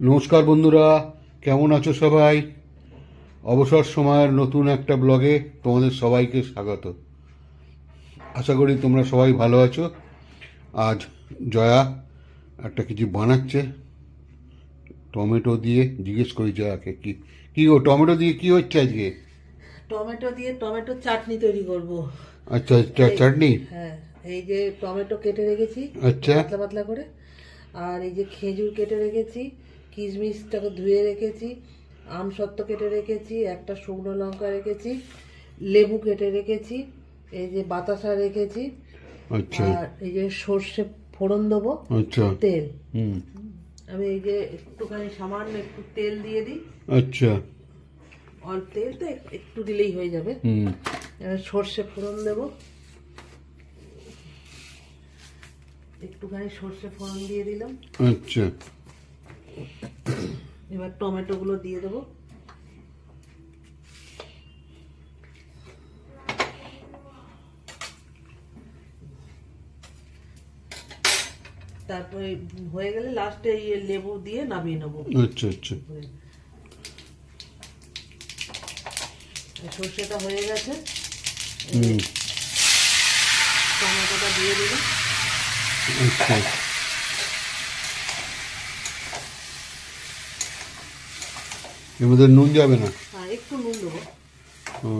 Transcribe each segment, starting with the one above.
নমস্কার বন্ধুরা, কেমন আছো সবাই? অবসর সময়ের নতুন একটা ব্লগে তোমাদের সবাইকে স্বাগত। আশা করি তোমরা সবাই ভালো আছো। আজ জয়া একটা কিছু বানাচ্ছে টমেটো দিয়ে। জিজ্ঞেস করি জয়াকে, কি কি ও টমেটো দিয়ে কি হচ্ছে আজকে? টমেটো দিয়ে টমেটো চাটনি তৈরি করব। আচ্ছা, চাটনি। হ্যাঁ, এই যে টমেটো কেটে রেখেছি আচ্ছা পাতলা পাতলা করে, আর এই যে খেজুর কেটে রেখেছি, কিশমিশটাকে ধুয়ে রেখেছি, আমসত্ত্ব কেটে রেখেছি, একটা শুকনো লঙ্কা রেখেছি, লেবু কেটে রেখেছি, এই যে বাতাসা রেখেছি, আচ্ছা আর এই যে সর্ষে ফোড়ন দেবো, আচ্ছা। তেল। হুম। আমি এই যে একটুখানি সামান্য একটু তেল দিয়ে দিই, আচ্ছা। অল্প তেল তো একটু দিলেই হয়ে যাবে। হুম। এবার সর্ষে ফোড়ন দেবো, একটুখানি সর্ষে ফোড়ন দিয়ে দিলাম। আচ্ছা। এবার টমেটো গুলো দিয়ে দেবো, তারপরে হয়ে গেলে লাস্টে লেবু দিয়ে নামিয়ে নেবো। আচ্ছা আচ্ছা। সর্ষেটা হয়ে গেছে, হুম। টমেটোটা দিয়ে দিলাম। আচ্ছা। এর মধ্যে নুন যাবে না? হ্যাঁ, একটু নুন দেবো। ও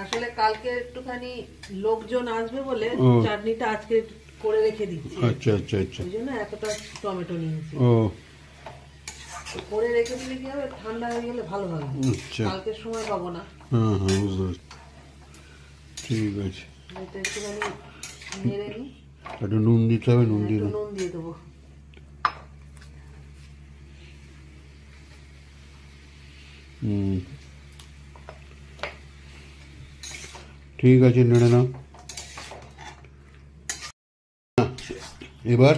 আসলে কালকে একটুখানি লোকজন আসবে বলে ও। চাটনিটা আজকে করে রেখে দিচ্ছি, আচ্ছা আচ্ছা আচ্ছা। ওই জন্য এতটা টমেটো নিয়েছি। ও করে রেখে দিলে কি হবে, ঠান্ডা হয়ে গেলে ভালো হবে, আচ্ছা। কালকের সময় পাবো না। হ্যাঁ হ্যাঁ, বুঝতে পারছি। ঠিক আছে। এটা একটুখানি নেড়ে নিই। একটু নুন দিতে হবে, নুন দিয়ে একটু দাও। নুন দিয়ে দেবো। হুম। ঠিক আছে, নেড়ে নাও। এবার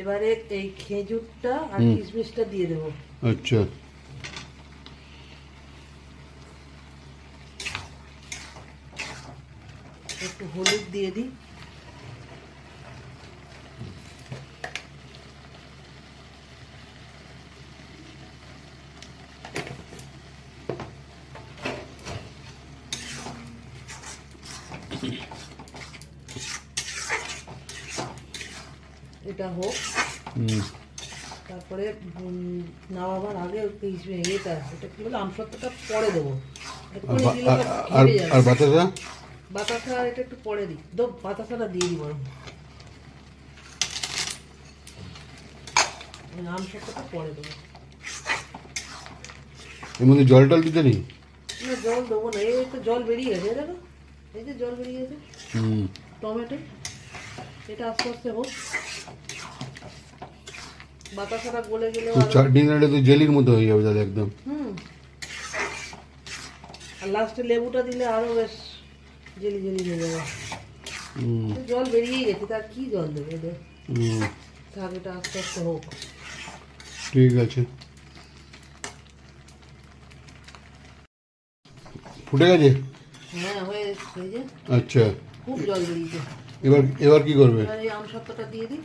এবারে এই খেজুরটা আর হুম। কিশমিশটা দিয়ে দেবো। আচ্ছা। একটু হলুদ দিয়ে দিই, এটা হোক। হুম। তারপরে নামাবার আগে এটা এটা কি বলে, আমসত্ত্বটা পরে দেবো। এক্ষুনি দিলে তো আর ঘেটে যাবে। আর বাতাসা? বাতাসা এটা একটু পরে দিই, বাতাসাটা দিয়ে দিই বরং, আমসত্ত্বটা পরে দেবো। এর মধ্যে জল টল দিতে নেই? না, জল দেবো না, এই তো জল বেরিয়ে গেছে, দেখো এই যে জল বেরিয়ে গেছে হুম। টমেটো। এটা আস্তে আস্তে হোক, বাতাসাটা গলে গেলেও তো চাটনি নাড়ে তো জেলির মতো হয়ে যাবে তাহলে একদম। হুম। আর লাস্টে লেবুটা দিলে আরো বেশ জেলি জেলি হয়ে যাবে। হুম। জল বেরিয়েই গেছে, তার কি জল দেবে এদের। হুম। থাক, এটা আস্তে আস্তে হোক। ঠিক আছে। ফুটে গেছে? হ্যাঁ, হয়ে এসছে, এই যে আচ্ছা। খুব জল বেরিয়েছে। এবার এবার কি করবে? এবার এই আমসত্ত্বটা দিয়ে দিই।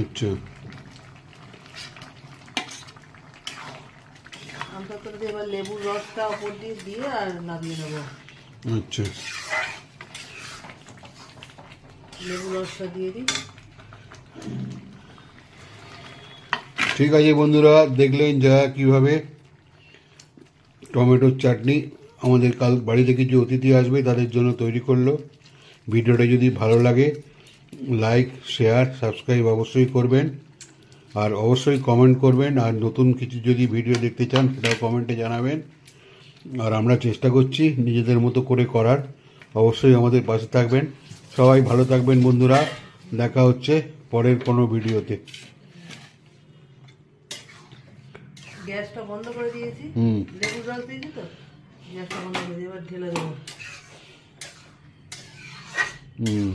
আচ্ছা। আমসত্ত্বটা দিয়ে এবার লেবুর রসটা ওপর দিয়ে দিয়ে আর নামিয়ে নেবো। আচ্ছা। লেবুর রসটা দিয়ে দিই। ঠিক আছে বন্ধুরা, দেখলেন যা কিভাবে টমেটোর চাটনি আমাদের কাল বাড়ি থেকে যে অতিথি আসবে তাদের জন্য তৈরি করলো। ভিডিওটা যদি ভালো লাগে লাইক শেয়ার সাবস্ক্রাইব অবশ্যই করবেন, আর অবশ্যই কমেন্ট করবেন। আর নতুন কিছু যদি ভিডিও দেখতে চান সেটাও কমেন্টে জানাবেন। আর আমরা চেষ্টা করছি নিজেদের মতো করে করার, অবশ্যই আমাদের পাশে থাকবেন। সবাই ভালো থাকবেন বন্ধুরা, দেখা হচ্ছে পরের কোনো ভিডিওতে। গ্যাসটা বন্ধ করে দিয়েছি, হুম। লেবুর রস দিয়েছি তো, গ্যাসটা বন্ধ করে দিয়ে এবার ঢেলে দেবো। হুম।